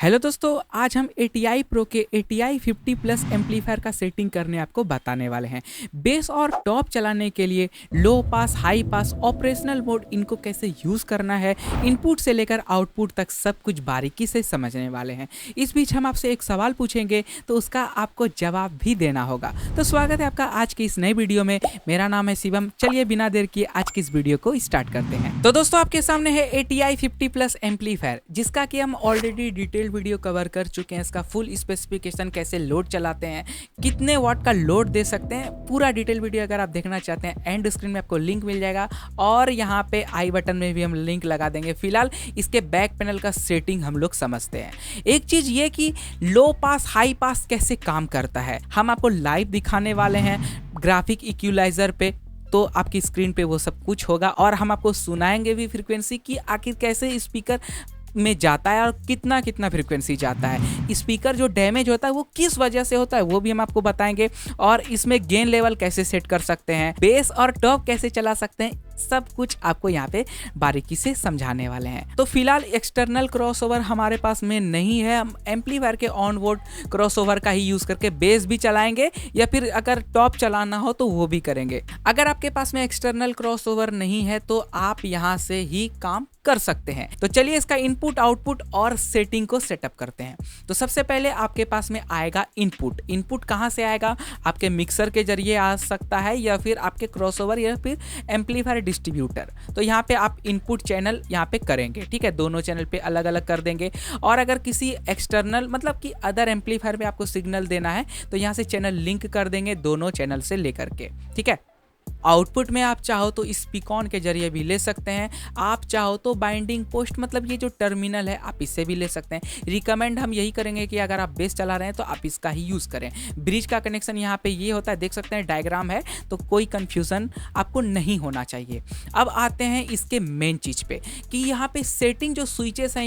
Hello दोस्तों, आज हम ATI Pro के ATI 50 प्लस एम्पलीफायर का सेटिंग करने आपको बताने वाले हैं। बेस और टॉप चलाने के लिए लो पास, हाई पास, ऑपरेशनल मोड इनको कैसे यूज़ करना है, इनपुट से लेकर आउटपुट तक सब कुछ बारीकी से समझने वाले हैं। इस बीच हम आपसे एक सवाल पूछेंगे तो उसका आपको जवाब भी देना होगा। तो स्वागत है आपका आज की इस नई वीडियो में। मेरा नाम है शिवम। चलिए बिना देर किए आज की इस वीडियो को स्टार्ट करते हैं। तो दोस्तों आपके सामने है ATI 50 प्लस एम्पलीफायर, जिसका कि हम ऑलरेडी डिटेल वीडियो कवर कर चुके हैं। इसका फुल स्पेसिफिकेशन, कैसे लोड चलाते हैं, कितने वाट का लोड दे सकते हैं, पूरा डिटेल वीडियो अगर आप देखना चाहते हैं एंड स्क्रीन में आपको लिंक मिल जाएगा और यहाँ पे आई बटन में भी हम लिंक लगा देंगे। फिलहाल इसके बैक पैनल का सेटिंग हम लोग समझते हैं। एक चीज ये कि लो पास हाई पास कैसे काम करता है हम आपको लाइव दिखाने वाले हैं ग्राफिक इक्वलाइजर पे। तो आपकी स्क्रीन पे वो सब कुछ होगा और हम आपको सुनाएंगे भी फ्रीक्वेंसी की आखिर कैसे स्पीकर में जाता है और कितना कितना फ्रीक्वेंसी जाता है। स्पीकर जो डैमेज होता है वो किस वजह से होता है वो भी हम आपको बताएंगे और इसमें गेन लेवल कैसे सेट कर सकते हैं, बेस और टॉप कैसे चला सकते हैं, सब कुछ आपको यहाँ पे बारीकी से समझाने वाले हैं। तो फिलहाल एक्सटर्नल क्रॉसओवर हमारे पास में नहीं है। हम एम्पलीफायर के ऑन बोर्ड क्रॉसओवर का ही यूज करके बेस भी चलाएंगे या फिर अगर टॉप चलाना हो तो वो भी करेंगे। अगर आपके पास में एक्सटर्नल क्रॉसओवर नहीं है तो आप यहाँ से ही काम कर सकते हैं। तो चलिए इसका इनपुट आउटपुट और सेटिंग को सेटअप करते हैं। तो सबसे पहले आपके पास में आएगा इनपुट। इनपुट कहाँ से आएगा? आपके मिक्सर के जरिए आ सकता है या फिर आपके क्रॉसओवर या फिर एम्पलीफायर डिस्ट्रीब्यूटर। तो यहाँ पे आप इनपुट चैनल यहाँ पे करेंगे, ठीक है, दोनों चैनल पे अलग अलग कर देंगे। और अगर किसी एक्सटर्नल मतलब कि अदर एम्पलीफायर में आपको सिग्नल देना है तो यहाँ से चैनल लिंक कर देंगे दोनों चैनल से लेकर के, ठीक है। आउटपुट में आप चाहो तो स्पीकॉन के जरिए भी ले सकते हैं, आप चाहो तो बाइंडिंग पोस्ट मतलब ये जो टर्मिनल है आप इससे भी ले सकते हैं। रिकमेंड हम यही करेंगे कि अगर आप बेस चला रहे हैं तो आप इसका ही यूज़ करें। ब्रिज का कनेक्शन यहाँ पे ये होता है, देख सकते हैं डायग्राम है, तो कोई कंफ्यूजन आपको नहीं होना चाहिए। अब आते हैं इसके मेन चीज़ पे कि यहाँ पे सेटिंग जो स्विचेस हैं,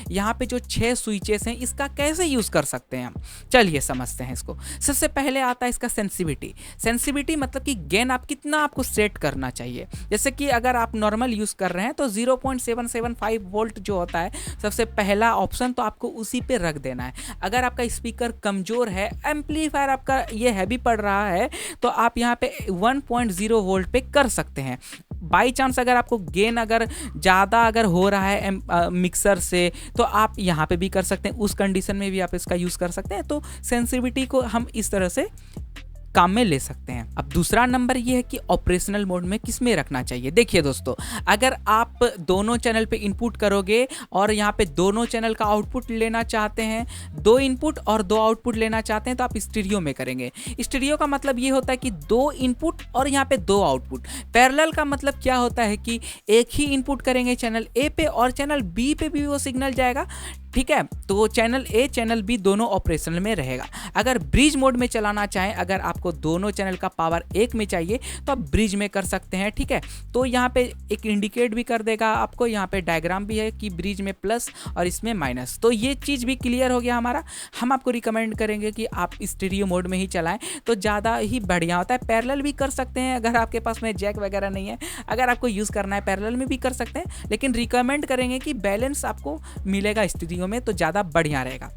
यहाँ पे जो 6 स्विचेस हैं इसका कैसे यूज़ कर सकते हैं हम। चलिए समझते हैं इसको। सबसे पहले आता है इसका सेंसिटिविटी। सेंसिटिविटी मतलब कि गेन आप कितना आपको सेट करना चाहिए। जैसे कि अगर आप नॉर्मल यूज कर रहे हैं तो 0.775 वोल्ट जो होता है सबसे पहला ऑप्शन, तो आपको उसी पे रख देना है। अगर आपका स्पीकर कमजोर है, एम्पलीफायर आपका ये हैवी पड़ रहा है, तो आप यहाँ पे 1.0 वोल्ट पे कर सकते हैं। बाई चांस अगर आपको गेन अगर ज़्यादा अगर हो रहा है मिक्सर से तो आप यहाँ पे भी कर सकते हैं, उस कंडीशन में भी आप इसका यूज़ कर सकते हैं। तो सेंसिटिविटी को हम इस तरह से काम में ले सकते हैं। अब दूसरा नंबर ये है कि ऑपरेशनल मोड में किस में रखना चाहिए। देखिए दोस्तों, अगर आप दोनों चैनल पे इनपुट करोगे और यहाँ पे दोनों चैनल का आउटपुट लेना चाहते हैं, 2 इनपुट और 2 आउटपुट लेना चाहते हैं, तो आप स्टीरियो में करेंगे। स्टीरियो का मतलब ये होता है कि 2 इनपुट और यहाँ पे 2 आउटपुट। पैरेलल का मतलब क्या होता है कि एक ही इनपुट करेंगे चैनल ए पे और चैनल बी पे भी वो सिग्नल जाएगा, ठीक है। तो चैनल ए चैनल बी दोनों ऑपरेशनल में रहेगा। अगर ब्रिज मोड में चलाना चाहें, अगर आपको दोनों चैनल का पावर एक में चाहिए तो आप ब्रिज में कर सकते हैं, ठीक है। तो यहाँ पे एक इंडिकेट भी कर देगा आपको, यहाँ पे डायग्राम भी है कि ब्रिज में प्लस और इसमें माइनस। तो ये चीज़ भी क्लियर हो गया हमारा। हम आपको रिकमेंड करेंगे कि आप स्टीरियो मोड में ही चलाएं तो ज़्यादा ही बढ़िया होता है। पैरेलल भी कर सकते हैं अगर आपके पास में जैक वगैरह नहीं है, अगर आपको यूज़ करना है पैरेलल में भी कर सकते हैं, लेकिन रिकमेंड करेंगे कि बैलेंस आपको मिलेगा स्टीरियो में तो ज़्यादा बढ़िया रहेगा।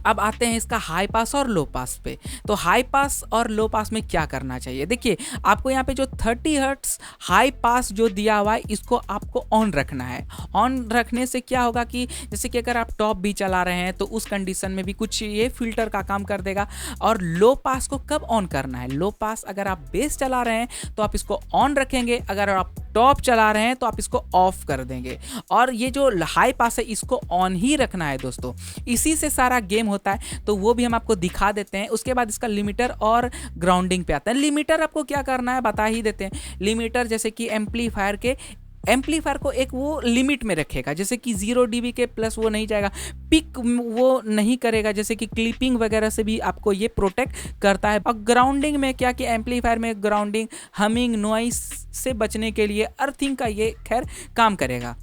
अब आते हैं इसका हाई पास और लो पास पे। तो हाई पास और लो पास में क्या करना चाहिए? देखिए, आपको यहाँ पे जो 30 हर्ट्स हाई पास जो दिया हुआ है इसको आपको ऑन रखना है। ऑन रखने से क्या होगा कि जैसे कि अगर आप टॉप भी चला रहे हैं तो उस कंडीशन में भी कुछ ये फिल्टर का काम कर देगा। और लो पास को कब ऑन करना है? लो पास अगर आप बेस चला रहे हैं तो आप इसको ऑन रखेंगे, अगर आप टॉप चला रहे हैं तो आप इसको ऑफ कर देंगे। और ये जो हाई पास है इसको ऑन ही रखना है दोस्तों, इसी से सारा गेम होता है। तो वो भी हम आपको दिखा देते हैं। उसके बाद इसका लिमिटर और ग्राउंडिंग पे आता है। लिमिटर आपको क्या करना है बता ही देते हैं। लिमिटर जैसे कि एम्पलीफायर को एक वो लिमिट में रखेगा, जैसे कि 0 dB के प्लस वो नहीं जाएगा, पिक वो नहीं करेगा, जैसे कि क्लिपिंग वगैरह से भी आपको ये प्रोटेक्ट करता है। और ग्राउंडिंग में क्या कि एम्पलीफायर में ग्राउंडिंग, हमिंग, नॉइस से बचने के लिए अर्थिंग का ये खैर काम करेगा।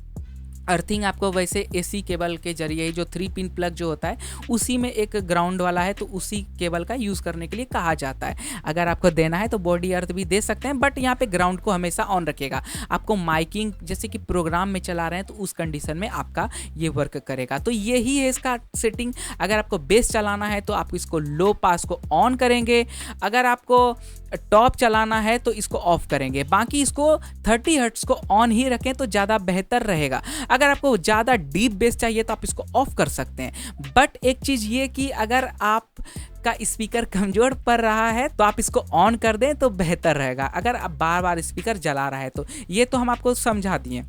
अर्थिंग आपको वैसे एसी केबल के जरिए ही, जो 3 पिन प्लग जो होता है उसी में एक ग्राउंड वाला है, तो उसी केबल का यूज़ करने के लिए कहा जाता है। अगर आपको देना है तो बॉडी अर्थ भी दे सकते हैं, बट यहाँ पे ग्राउंड को हमेशा ऑन रखेगा। आपको माइकिंग जैसे कि प्रोग्राम में चला रहे हैं तो उस कंडीशन में आपका ये वर्क करेगा। तो यही है इसका सेटिंग। अगर आपको बेस चलाना है तो आप इसको लो पास को ऑन करेंगे, अगर आपको टॉप चलाना है तो इसको ऑफ करेंगे। बाकी इसको 30 हर्ट्ज को ऑन ही रखें तो ज़्यादा बेहतर रहेगा। अगर आपको ज़्यादा डीप बेस चाहिए तो आप इसको ऑफ कर सकते हैं। बट एक चीज़ ये कि अगर आप का स्पीकर कमज़ोर पड़ रहा है तो आप इसको ऑन कर दें तो बेहतर रहेगा, अगर आप बार बार स्पीकर जला रहा है तो। ये तो हम आपको समझा दिए।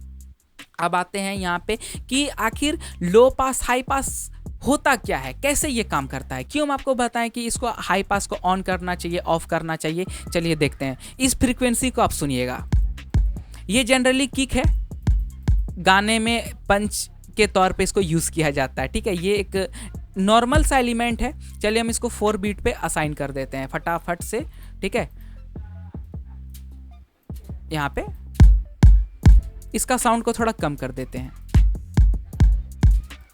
अब आते हैं यहाँ पे कि आखिर लो पास हाई पास होता क्या है, कैसे ये काम करता है, क्यों हम आपको बताएं कि इसको हाई पास को ऑन करना चाहिए, ऑफ करना चाहिए। चलिए देखते हैं। इस फ्रीक्वेंसी को आप सुनिएगा, ये जनरली किक है, गाने में पंच के तौर पे इसको यूज़ किया जाता है। ठीक है, ये एक नॉर्मल सा एलिमेंट है। चलिए हम इसको 4 बीट पे असाइन कर देते हैं फटाफट से। ठीक है, यहाँ पे इसका साउंड को थोड़ा कम कर देते हैं।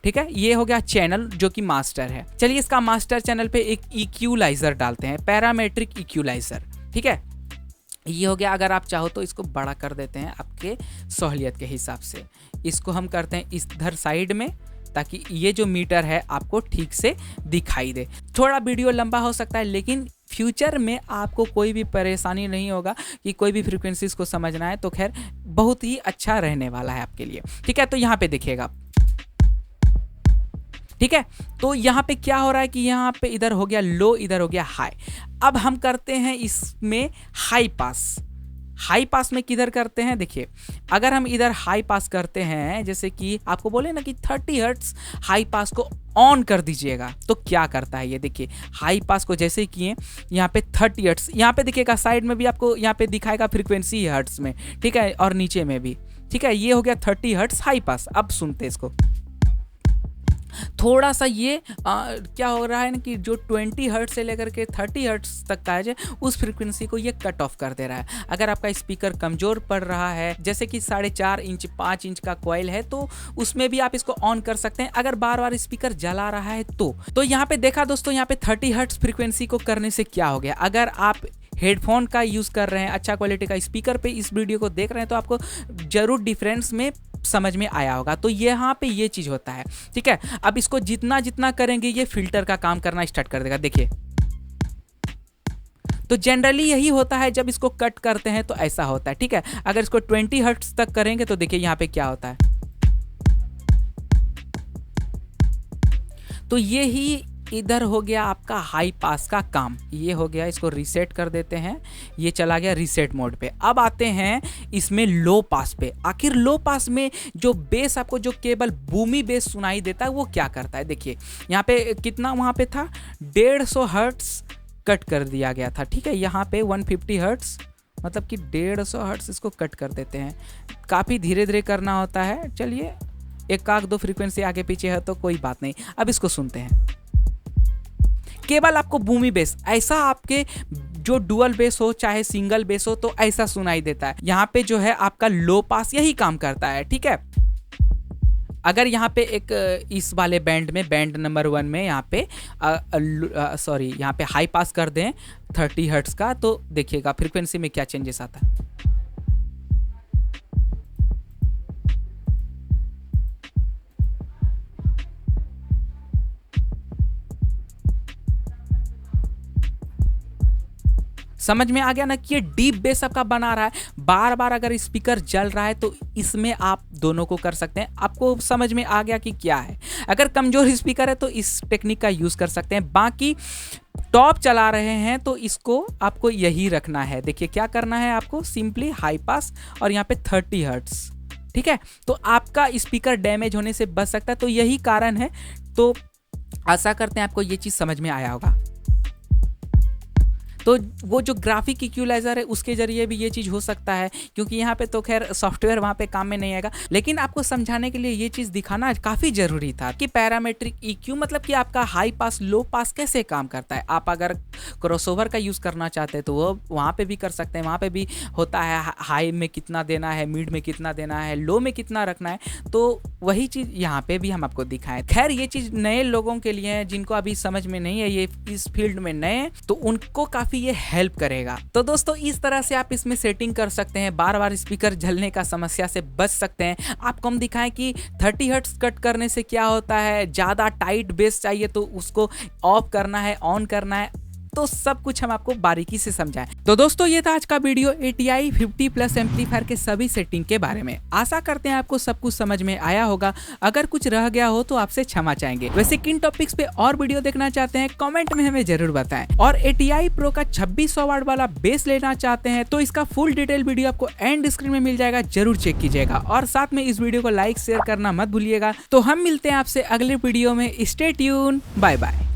ठीक है, ये हो गया चैनल जो कि मास्टर है। चलिए इसका मास्टर चैनल पे एक इक्वलाइजर डालते हैं, पैरामेट्रिक इक्वलाइजर। ठीक है, ये हो गया। अगर आप चाहो तो इसको बड़ा कर देते हैं आपके सहूलियत के हिसाब से। इसको हम करते हैं इधर साइड में, ताकि ये जो मीटर है आपको ठीक से दिखाई दे। थोड़ा वीडियो लंबा हो सकता है, लेकिन फ्यूचर में आपको कोई भी परेशानी नहीं होगा कि कोई भी फ्रीक्वेंसीज को समझना है, तो खैर बहुत ही अच्छा रहने वाला है आपके लिए। ठीक है, तो यहाँ पे देखिएगा। ठीक है, तो यहाँ पे क्या हो रहा है कि यहाँ पे इधर हो गया लो, इधर हो गया हाई। अब हम करते हैं इसमें हाई पास। हाई पास में किधर करते हैं, देखिए अगर हम इधर हाई पास करते हैं, जैसे कि आपको बोले ना कि 30 हर्ट्ज हाई पास को ऑन कर दीजिएगा, तो क्या करता है ये देखिए। हाई पास को जैसे किए यहाँ पे 30 हर्ट्ज, यहाँ पे देखिएगा साइड में भी आपको यहाँ पे दिखाएगा फ्रीक्वेंसी हर्ट्ज में। ठीक है, और नीचे में भी। ठीक है, ये हो गया 30 हर्ट्ज हाई पास। अब सुनते इसको, थोड़ा सा ये क्या हो रहा है ना कि जो 20 हर्ट्ज से लेकर के 30 हर्ट्ज तक का है उस फ्रीक्वेंसी को ये कट ऑफ कर दे रहा है। अगर आपका स्पीकर कमज़ोर पड़ रहा है, जैसे कि 4.5 इंच 5 इंच का कॉइल है, तो उसमें भी आप इसको ऑन कर सकते हैं, अगर बार बार स्पीकर जला रहा है तो यहाँ पे देखा दोस्तों, यहाँ पे 30 हर्ट्ज फ्रीक्वेंसी को करने से क्या हो गया। अगर आप हेडफोन का यूज़ कर रहे हैं, अच्छा क्वालिटी का स्पीकर पे इस वीडियो को देख रहे हैं, तो आपको जरूर डिफरेंस में समझ में आया होगा। तो यहाँ पे ये चीज़ होता है। ठीक है, अब इसको जितना जितना करेंगे ये फिल्टर का काम करना स्टार्ट कर देगा। देखिए, तो जनरली यही होता है, जब इसको कट करते हैं तो ऐसा होता है। ठीक है, अगर इसको 20 हर्ट्ज तक करेंगे तो देखिए यहाँ पे क्या होता है। तो ये ही इधर हो गया आपका हाई पास का काम, ये हो गया। इसको रीसेट कर देते हैं, ये चला गया रीसेट मोड पे। अब आते हैं इसमें लो पास पे। आखिर लो पास में जो बेस आपको जो केवल बूमी बेस सुनाई देता है वो क्या करता है, देखिए यहाँ पे कितना वहाँ पे था 150 हर्ट्ज कट कर दिया गया था। ठीक है, यहाँ पे 150 हर्ट्ज, मतलब कि 150 हर्ट्ज इसको कट कर देते हैं। काफ़ी धीरे धीरे करना होता है। चलिए, एक आध दो फ्रीक्वेंसी आगे पीछे है तो कोई बात नहीं। अब इसको सुनते हैं। केवल आपको बूमी बेस, ऐसा आपके जो डुअल बेस हो चाहे सिंगल बेस हो, तो ऐसा सुनाई देता है। यहाँ पे जो है आपका लो पास यही काम करता है। ठीक है, अगर यहाँ पे एक इस वाले बैंड में, बैंड नंबर 1 में यहाँ पे यहाँ पे हाई पास कर दें 30 हर्ट्ज का, तो देखिएगा फ्रीक्वेंसी में क्या चेंजेस आता है। समझ में आ गया ना कि ये डीप बेस आपका बना रहा है। बार बार अगर स्पीकर जल रहा है तो इसमें आप दोनों को कर सकते हैं। आपको समझ में आ गया कि क्या है। अगर कमजोर स्पीकर है तो इस टेक्निक का यूज़ कर सकते हैं। बाकी टॉप चला रहे हैं तो इसको आपको यही रखना है। देखिए क्या करना है आपको, सिंपली हाई पास और यहाँ पे 30 हर्ट्ज। ठीक है, तो आपका स्पीकर डैमेज होने से बच सकता है। तो यही कारण है। तो आशा करते हैं आपको ये चीज़ समझ में आया होगा। तो वो जो ग्राफिक इक्वलाइजर है उसके जरिए भी ये चीज़ हो सकता है, क्योंकि यहाँ पे तो खैर सॉफ्टवेयर वहाँ पे काम में नहीं आएगा, लेकिन आपको समझाने के लिए ये चीज़ दिखाना काफ़ी ज़रूरी था कि पैरामेट्रिक EQ मतलब कि आपका हाई पास लो पास कैसे काम करता है। आप अगर क्रॉसओवर का यूज़ करना चाहते हैं तो वो वहाँ पे भी कर सकते हैं, वहाँ पे भी होता है हाई में कितना देना है, मिड में कितना देना है, लो में कितना रखना है, तो वही चीज़ यहाँ पे भी हम आपको दिखाएं। खैर ये चीज़ नए लोगों के लिए है, जिनको अभी समझ में नहीं है, ये इस फील्ड में नए हैं, तो उनको काफ़ी ये हेल्प करेगा। तो दोस्तों इस तरह से आप इसमें सेटिंग कर सकते हैं, बार बार स्पीकर जलने का समस्या से बच सकते हैं। आपको हम दिखाएं कि 30 हर्ट्ज कट करने से क्या होता है, ज़्यादा टाइट बेस चाहिए तो उसको ऑफ करना है, ऑन करना है, तो सब कुछ हम आपको बारीकी से समझाएं। तो दोस्तों ये था आज का वीडियो ATI 50 प्लस एम्पलीफायर के सभी सेटिंग के बारे में। आशा करते हैं आपको सब कुछ समझ में आया होगा। अगर कुछ रह गया हो तो आपसे क्षमा चाहेंगे। वैसे किन टॉपिक्स पे और वीडियो देखना चाहते हैं कमेंट में हमें जरूर बताएं। और ATI Pro का 2600 वाट वाला बेस लेना चाहते हैं तो इसका फुल डिटेल वीडियो आपको एंड स्क्रीन में मिल जाएगा, जरूर चेक कीजिएगा। और साथ में इस वीडियो को लाइक शेयर करना मत भूलिएगा। तो हम मिलते हैं आपसे अगले वीडियो में। Stay tune, bye bye.